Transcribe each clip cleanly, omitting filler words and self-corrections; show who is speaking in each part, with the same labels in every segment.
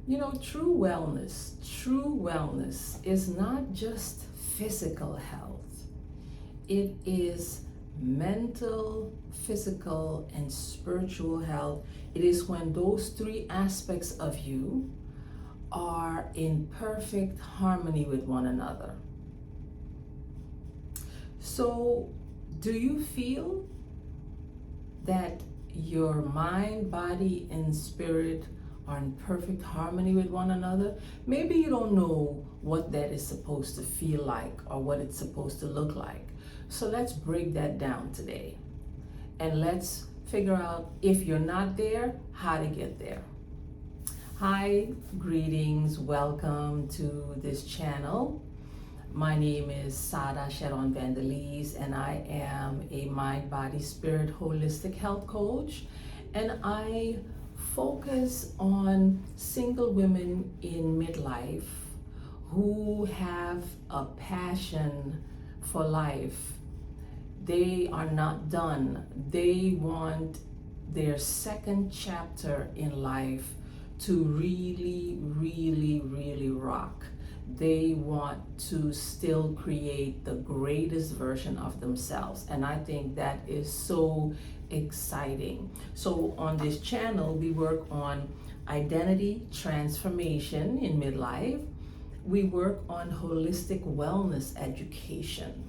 Speaker 1: True wellness is not just physical health. It is mental, physical, and spiritual health. It is when those three aspects of you are in perfect harmony with one another. So, do you feel that your mind, body, and spirit are in perfect harmony with one another? Maybe you don't know what that is supposed to feel like or what it's supposed to look like. So let's break that down today. And let's figure out, if you're not there, how to get there. Hi, greetings, welcome to this channel. My name is Sada Sharon Vandelies, and I am a mind, body, spirit, holistic health coach. And I focus on single women in midlife who have a passion for life. They are not done. They want their second chapter in life to really rock. They want to still create the greatest version of themselves. And I think that is so exciting. So on this channel, we work on identity transformation in midlife. We work on holistic wellness education,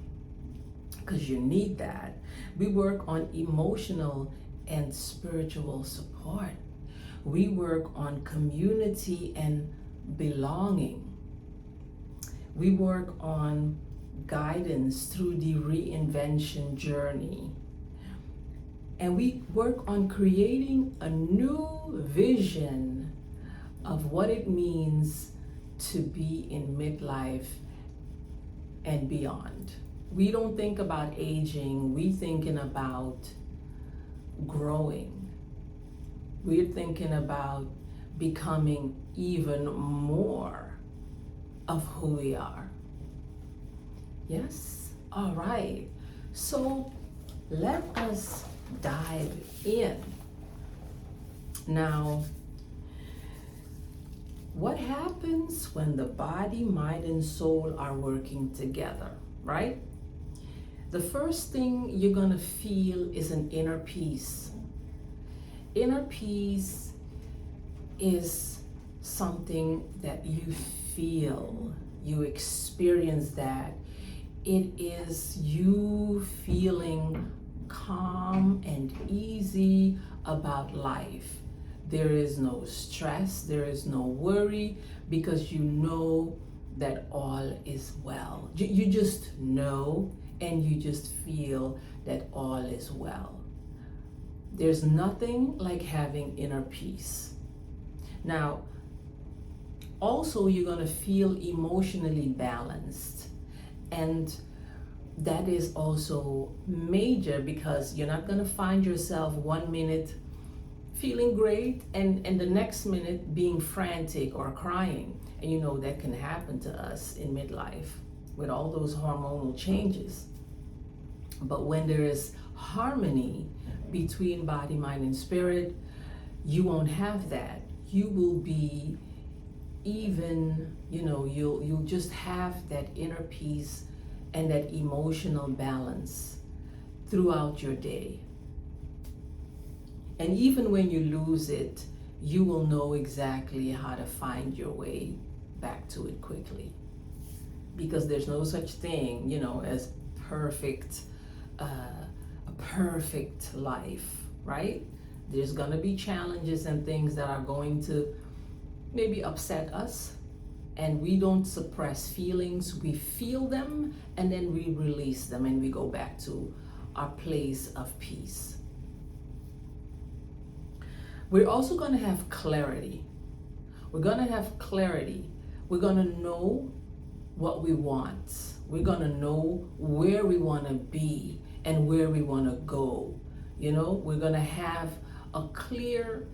Speaker 1: because you need that. We work on emotional and spiritual support. We work on community and belonging. We work on guidance through the reinvention journey. And we work on creating a new vision of what it means to be in midlife and beyond. We don't think about aging, we're thinking about growing. We're thinking about becoming even more of who we are. Yes? All right. So let us dive in. Now, what happens when the body, mind, and soul are working together, right? The first thing you're gonna feel is an inner peace. Inner peace is something that you feel, you experience that. It is you feeling calm and easy about life. There is no stress, there is no worry, because you know that all is well. You just know, and you just feel that all is well. There's nothing like having inner peace. Now, also you're gonna feel emotionally balanced. And that is also major, because you're not gonna find yourself 1 minute feeling great and the next minute being frantic or crying. And you know that can happen to us in midlife with all those hormonal changes. But when there is harmony between body, mind, and spirit, you won't have that. You will be even, you'll just have that inner peace and that emotional balance throughout your day. And even when you lose it, you will know exactly how to find your way back to it quickly. Because there's no such thing, as a perfect life, right? There's gonna be challenges and things that are going to maybe upset us, and we don't suppress feelings. We feel them, and then we release them, and we go back to our place of peace. We're also gonna have clarity. We're gonna have clarity. We're gonna know what we want. We're gonna know where we wanna be and where we wanna go. We're gonna have a clear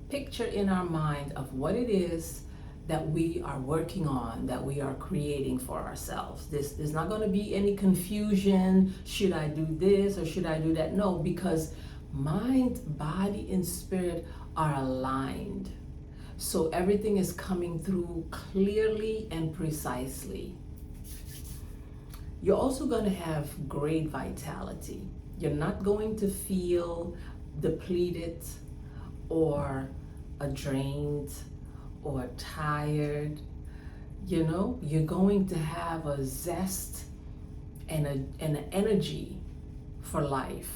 Speaker 1: picture in our mind of what it is that we are working on, that we are creating for ourselves. There's not gonna be any confusion. Should I do this or should I do that? No, because mind, body, and spirit are aligned. so everything is coming through clearly and precisely. You're also going to have great vitality. You're not going to feel depleted or drained or tired. You know, you're going to have a zest and an energy for life.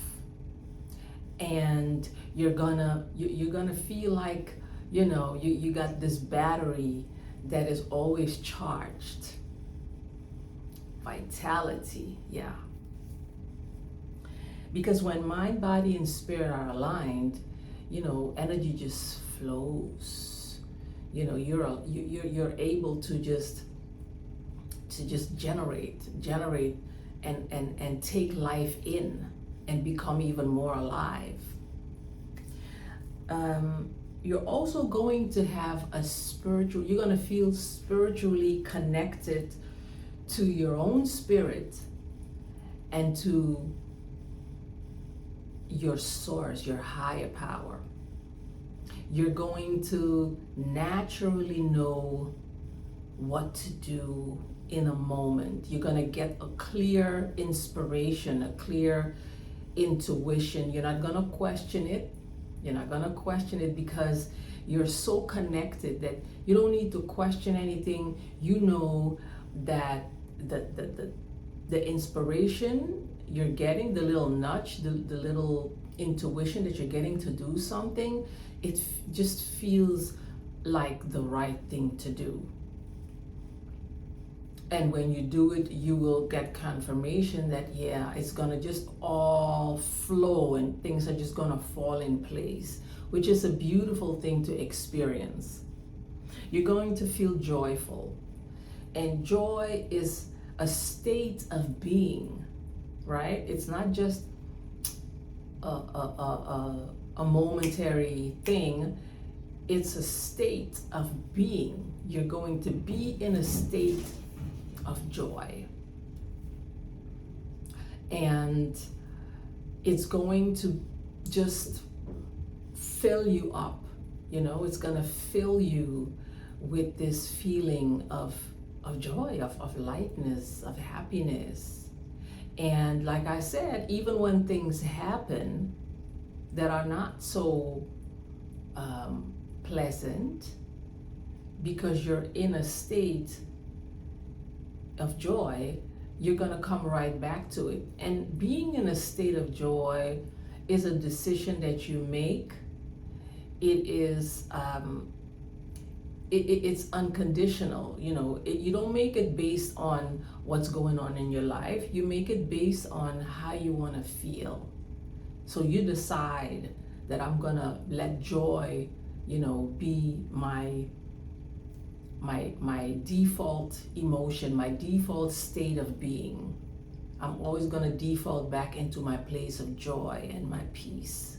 Speaker 1: And you're gonna feel like, you know, you got this battery that is always charged. Vitality, yeah. Because when mind, body, and spirit are aligned, you know, energy just flows. You know, you're able to just generate and take life in and become even more alive. You're also going to have you're going to feel spiritually connected to your own spirit and to your source, your higher power. You're going to naturally know what to do in a moment. You're going to get a clear inspiration, a clear intuition. You're not going to question it. You're not going to question it because you're so connected that you don't need to question anything. You know that the inspiration you're getting, the little nudge, the little intuition that you're getting to do something, it just feels like the right thing to do. And when you do it, you will get confirmation that, yeah, it's gonna just all flow and things are just gonna fall in place, which is a beautiful thing to experience. You're going to feel joyful. And joy is a state of being, right? It's not just a momentary thing. It's a state of being. You're going to be in a state of joy. And it's going to just fill you up. You know, it's going to fill you with this feeling of joy, of lightness, of happiness. And like I said, even when things happen that are not so pleasant, because you're in a state of joy, you're going to come right back to it. And being in a state of joy is a decision that you make. It is it's unconditional. You know, you don't make it based on what's going on in your life. You make it based on how you want to feel. So you decide that I'm gonna let joy, you know, be my default emotion, my default state of being. I'm always gonna default back into my place of joy and my peace.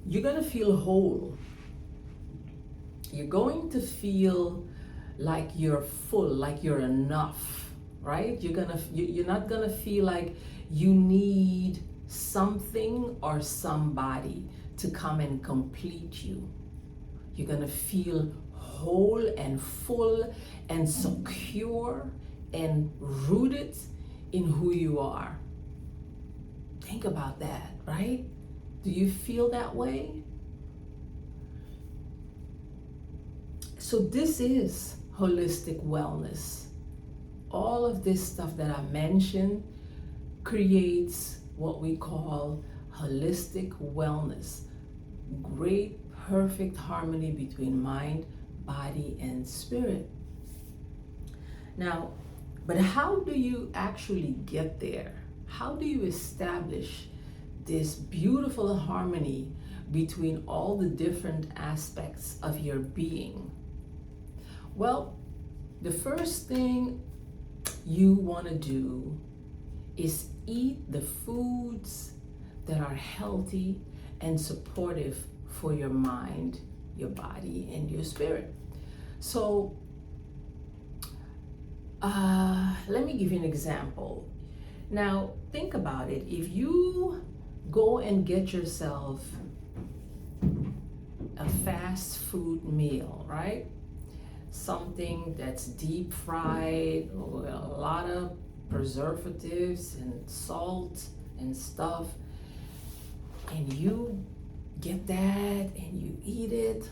Speaker 1: You're gonna feel whole. You're going to feel like you're full, like you're enough, right? You're not gonna feel like you need something or somebody to come and complete you. You're gonna feel whole and full and secure and rooted in who you are. Think about that, right? Do you feel that way? So this is holistic wellness. All of this stuff that I mentioned creates what we call holistic wellness. Great, perfect harmony between mind, body, and spirit. Now, but how do you actually get there? How do you establish this beautiful harmony between all the different aspects of your being? Well, the first thing you want to do is eat the foods that are healthy and supportive for your mind, your body, and your spirit. So let me give you an example. Now, think about it. If you go and get yourself a fast food meal, right? Something that's deep fried with a lot of preservatives and salt and stuff, and you get that and you eat it,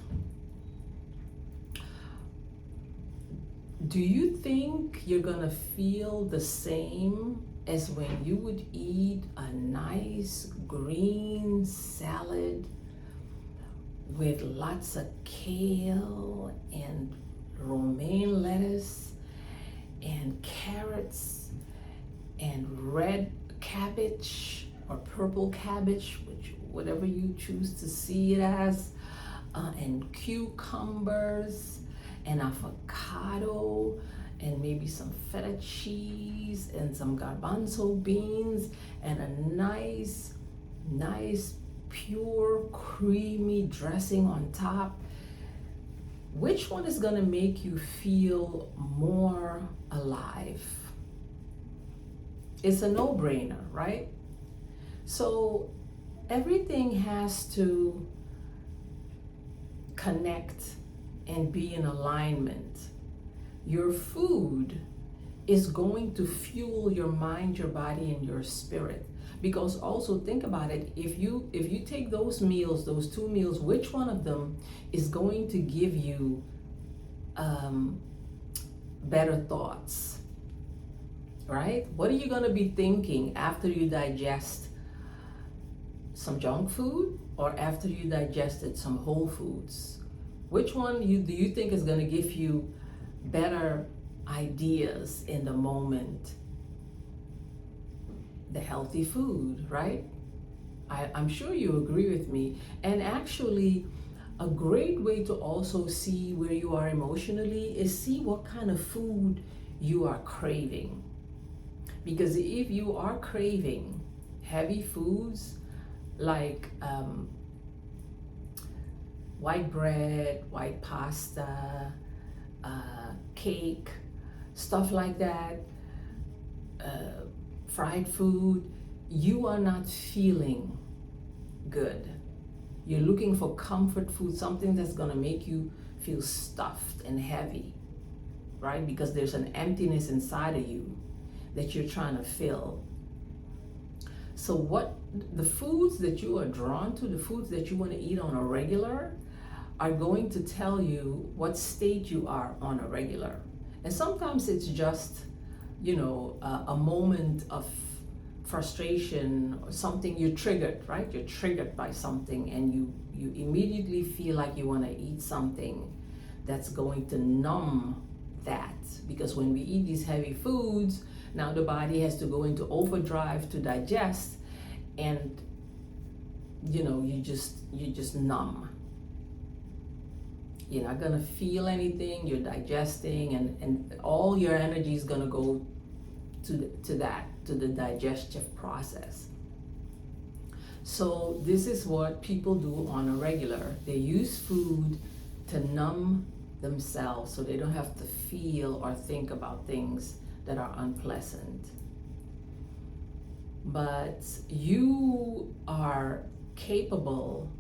Speaker 1: do you think you're gonna feel the same as when you would eat a nice green salad with lots of kale and romaine lettuce and carrots and red cabbage or purple cabbage, which whatever you choose to see it as, and cucumbers and avocado and maybe some feta cheese and some garbanzo beans and a nice pure creamy dressing on top? Which one is going to make you feel more alive? It's a no-brainer, right? So everything has to connect and be in alignment. Your food is going to fuel your mind, your body, and your spirit. Because also think about it, if you take those meals, those 2 meals, which one of them is going to give you better thoughts, right? What are you going to be thinking after you digest some junk food or after you digested some whole foods? Which one do you think is going to give you better ideas in the moment? The healthy food, right? I'm sure you agree with me. And actually, a great way to also see where you are emotionally is see what kind of food you are craving. Because if you are craving heavy foods like white bread, white pasta, cake, stuff like that, fried food, you are not feeling good. You're looking for comfort food, something that's gonna make you feel stuffed and heavy, right? Because there's an emptiness inside of you that you're trying to fill. So what the foods that you are drawn to, the foods that you want to eat on a regular, are going to tell you what state you are on a regular. And sometimes it's just, a moment of frustration or something. You're triggered, right? You're triggered by something and you immediately feel like you want to eat something that's going to numb that. Because when we eat these heavy foods, now the body has to go into overdrive to digest, and you just numb. You're not gonna feel anything, you're digesting, and all your energy is gonna go to the digestive process. So this is what people do on a regular. They use food to numb themselves so they don't have to feel or think about things that are unpleasant. But you are capable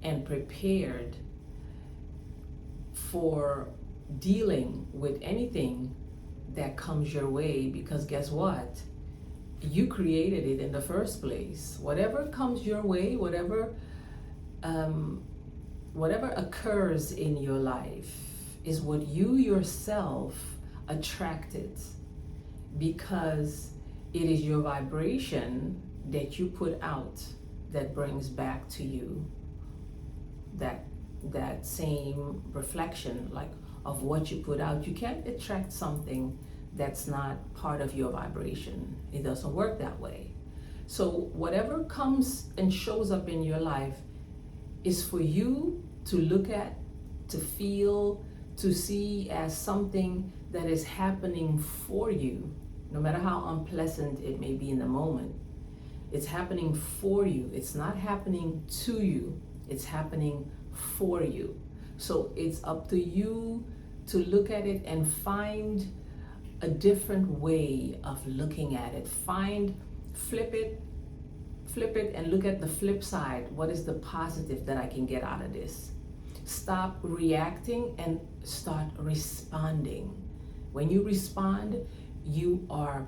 Speaker 1: and prepared for dealing with anything that comes your way, because guess what? You created it in the first place. Whatever comes your way, whatever occurs in your life is what you yourself attracted, because it is your vibration that you put out that brings back to you that same reflection, like of what you put out. You can't attract something that's not part of your vibration. It doesn't work that way. So whatever comes and shows up in your life is for you to look at, to feel, to see as something that is happening for you, no matter how unpleasant it may be in the moment. It's happening for you. It's not happening to you. It's happening for you. So it's up to you to look at it and find a different way of looking at it. Flip it and look at the flip side. What is the positive that I can get out of this? stop reacting and start responding. When you respond, you are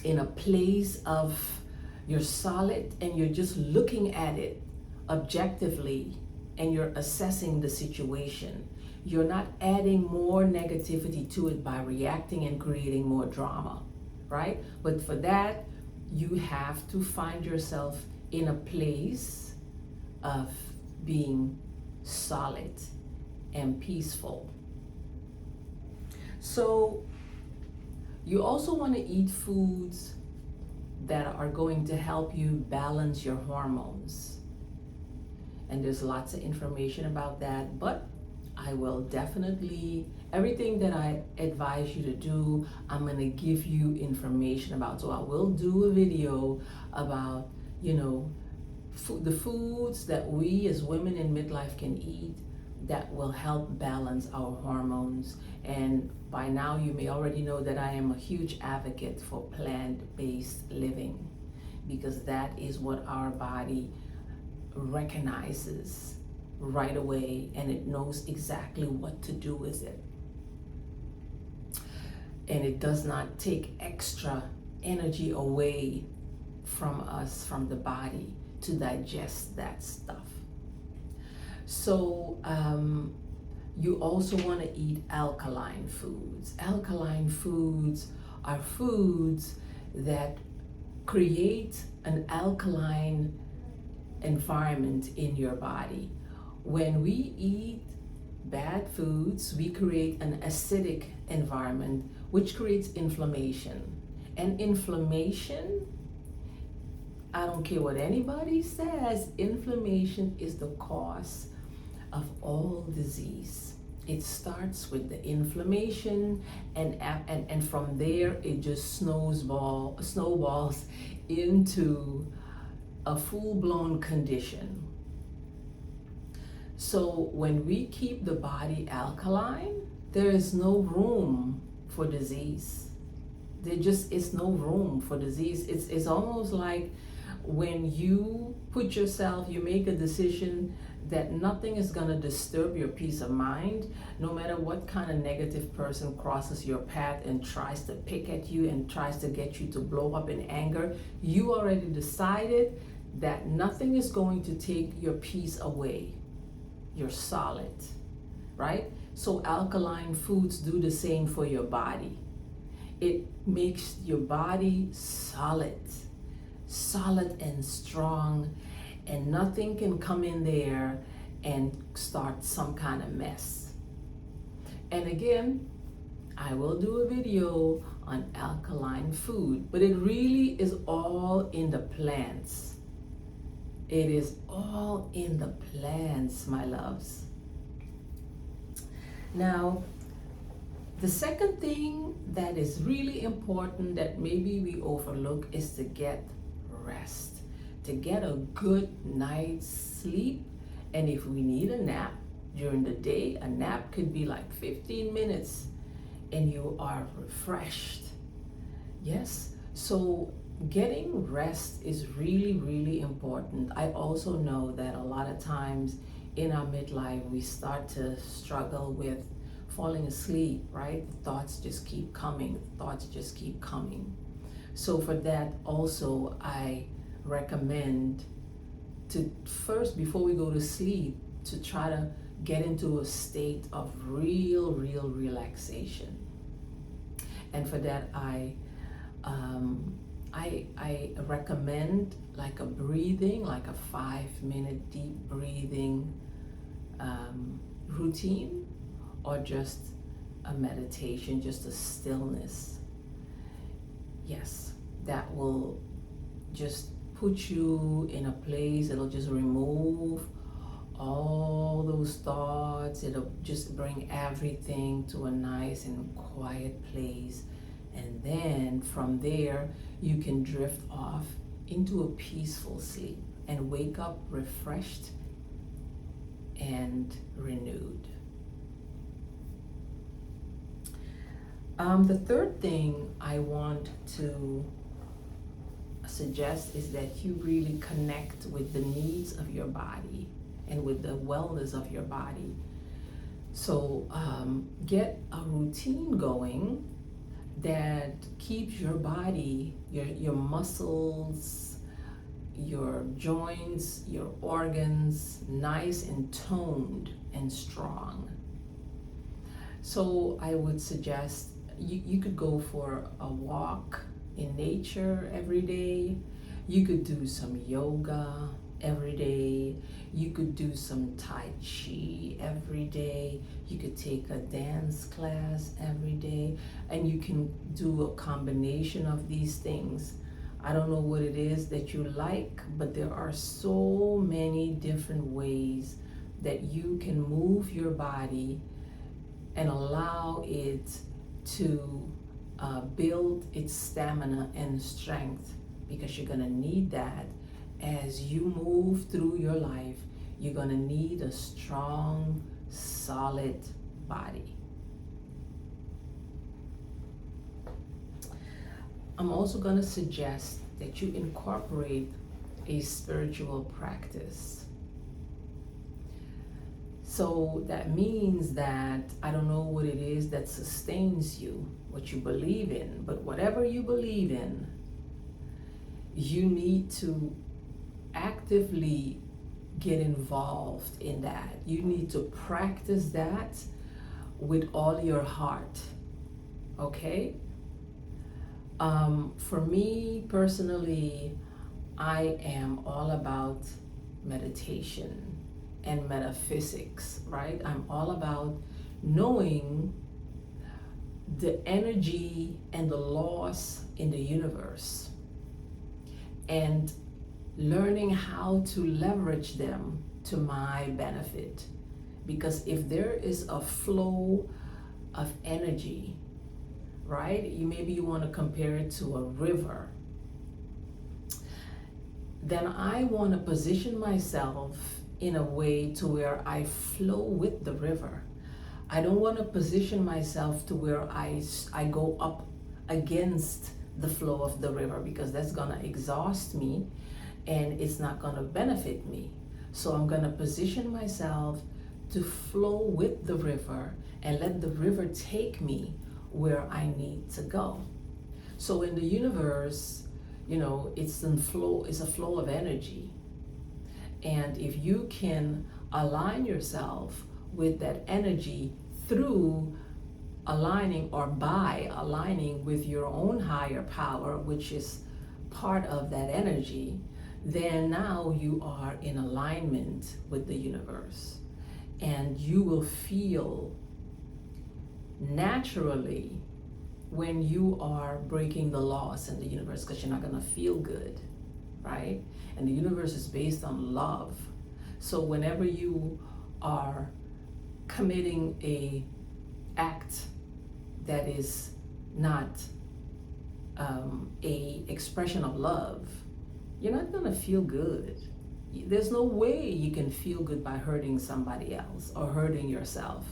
Speaker 1: in a place of you're solid and you're just looking at it objectively and you're assessing the situation. You're not adding more negativity to it by reacting and creating more drama, right? But for that, you have to find yourself in a place of being solid and peaceful. So you also want to eat foods that are going to help you balance your hormones. And there's lots of information about that, but I will definitely, everything that I advise you to do, I'm going to give you information about. So I will do a video about, the foods that we as women in midlife can eat that will help balance our hormones. And by now you may already know that I am a huge advocate for plant-based living, because that is what our body recognizes right away, and it knows exactly what to do with it. And it does not take extra energy away from us, from the body, to digest that stuff. So you also want to eat alkaline foods. Alkaline foods are foods that create an alkaline environment in your body. When we eat bad foods, we create an acidic environment, which creates inflammation. And inflammation, I don't care what anybody says, inflammation is the cause of all disease. It starts with the inflammation, and from there it just snowballs into a full-blown condition. So when we keep the body alkaline, there is no room for disease. There just is no room for disease. It's almost like when you make a decision that nothing is going to disturb your peace of mind, no matter what kind of negative person crosses your path and tries to pick at you and tries to get you to blow up in anger, you already decided that nothing is going to take your peace away. You're solid, right? So alkaline foods do the same for your body. It makes your body solid and strong, and nothing can come in there and start some kind of mess. And again, I will do a video on alkaline food, but it really is all in the plants. It is all in the plants, my loves. Now, the second thing that is really important that maybe we overlook is to get rest, to get a good night's sleep. And if we need a nap during the day, a nap could be like 15 minutes and you are refreshed. Yes, so getting rest is really, really important. I also know that a lot of times in our midlife, we start to struggle with falling asleep, right? Thoughts just keep coming. So for that also, I recommend to first, before we go to sleep, to try to get into a state of real relaxation. And for that, I recommend like a 5-minute deep breathing routine, or just a meditation, just a stillness. Yes, that will just put you in a place. It'll just remove all those thoughts. It'll just bring everything to a nice and quiet place. And then from there, you can drift off into a peaceful sleep and wake up refreshed and renewed. The third thing I want to suggest is that you really connect with the needs of your body. and with the wellness of your body. So get a routine going that keeps your body, your muscles, your joints, your organs nice and toned and strong. So I would suggest you could go for a walk in nature every day. You could do some yoga every day. You could do some Tai Chi every day. You could take a dance class every day. And you can do a combination of these things. I don't know what it is that you like, but there are so many different ways that you can move your body and allow it to build its stamina and strength, because you're gonna need that as you move through your life. You're gonna need a strong, solid body. I'm also gonna suggest that you incorporate a spiritual practice. So that means that I don't know what it is that sustains you, what you believe in, but whatever you believe in, you need to actively get involved in that. You need to practice that with all your heart, okay? For me personally, I am all about meditation and metaphysics, right? I'm all about knowing the energy and the laws in the universe and learning how to leverage them to my benefit. Because if there is a flow of energy, right? Maybe you want to compare it to a river. Then I want to position myself in a way to where I flow with the river. I don't want to position myself to where I go up against the flow of the river, because that's going to exhaust me and it's not going to benefit me. So I'm going to position myself to flow with the river and let the river take me where I need to go. So in the universe, it's a flow of energy. And if you can align yourself with that energy through aligning or by aligning with your own higher power, which is part of that energy, then now you are in alignment with the universe. And you will feel naturally when you are breaking the laws in the universe, because you're not going to feel good, right? And the universe is based on love. So whenever you are committing a act that is not a expression of love, you're not going to feel good. There's no way you can feel good by hurting somebody else or hurting yourself,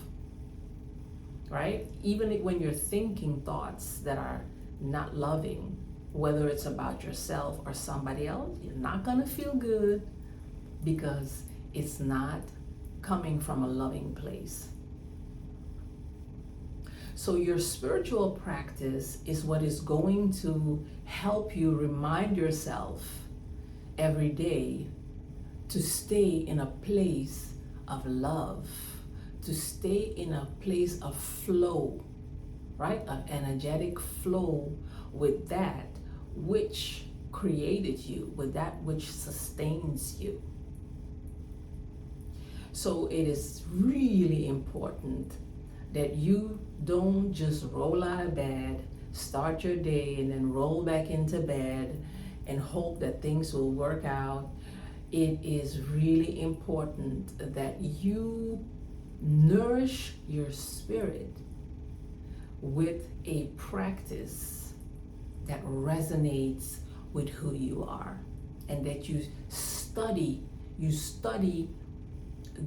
Speaker 1: right? Even when you're thinking thoughts that are not loving, whether it's about yourself or somebody else, you're not going to feel good, because it's not coming from a loving place. So your spiritual practice is what is going to help you remind yourself every day to stay in a place of love, to stay in a place of flow, right? An energetic flow with that which created you, with that which sustains you. So it is really important that you don't just roll out of bed, start your day, and then roll back into bed and hope that things will work out. It is really important that you nourish your spirit with a practice that resonates with who you are, and that you study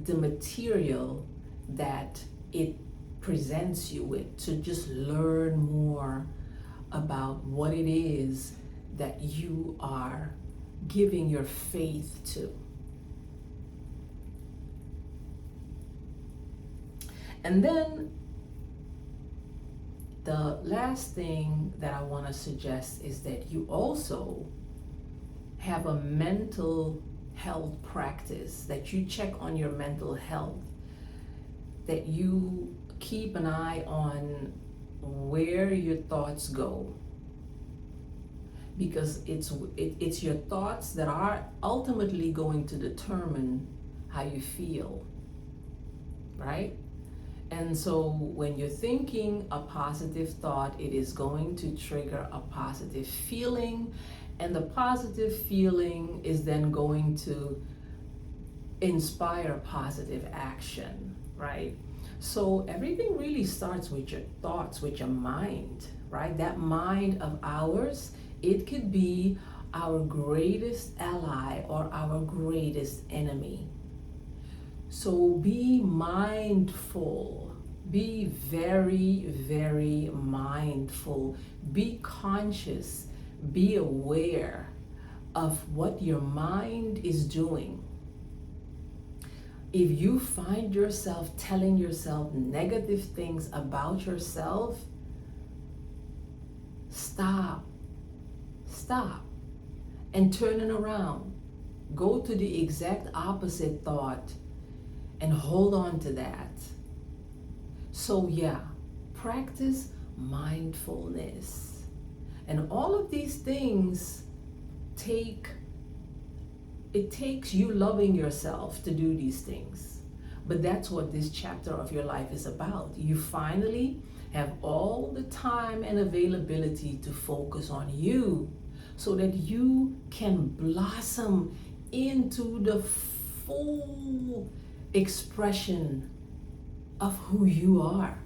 Speaker 1: the material that it presents you with, to just learn more about what it is that you are giving your faith to. And then the last thing that I want to suggest is that you also have a mental health practice, that you check on your mental health, that you keep an eye on where your thoughts go, because it's your thoughts that are ultimately going to determine how you feel, right? And so when you're thinking a positive thought, it is going to trigger a positive feeling, and the positive feeling is then going to inspire positive action, right? So everything really starts with your thoughts, with your mind, right? That mind of ours, it could be our greatest ally or our greatest enemy. So be mindful, be very, very mindful, be conscious, be aware of what your mind is doing. If you find yourself telling yourself negative things about yourself, stop, and turn it around. Go to the exact opposite thought and hold on to that. So yeah, practice mindfulness. And all of these things it takes you loving yourself to do these things. But that's what this chapter of your life is about. You finally have all the time and availability to focus on you so that you can blossom into the full expression of who you are.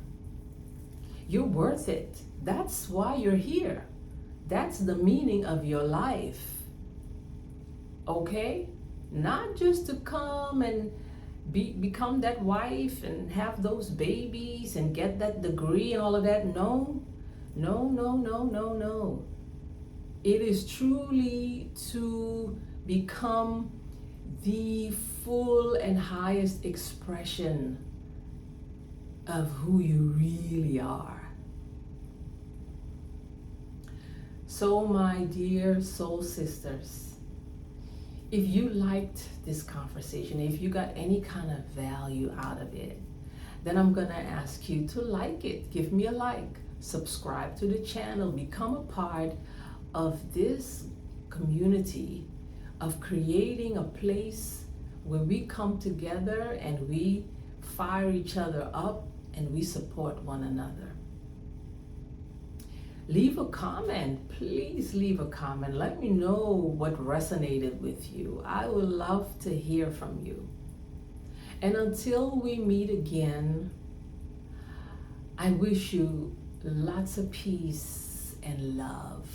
Speaker 1: You're worth it. That's why you're here. That's the meaning of your life. Okay? Not just to come and become that wife and have those babies and get that degree and all of that. No. It is truly to become the full and highest expression of who you really are. So, my dear soul sisters, if you liked this conversation, if you got any kind of value out of it, then I'm gonna ask you to like it. Give me a like, subscribe to the channel, become a part of this community of creating a place where we come together and we fire each other up and we support one another. Leave a comment, please leave a comment. Let me know what resonated with you. I would love to hear from you. And until we meet again, I wish you lots of peace and love.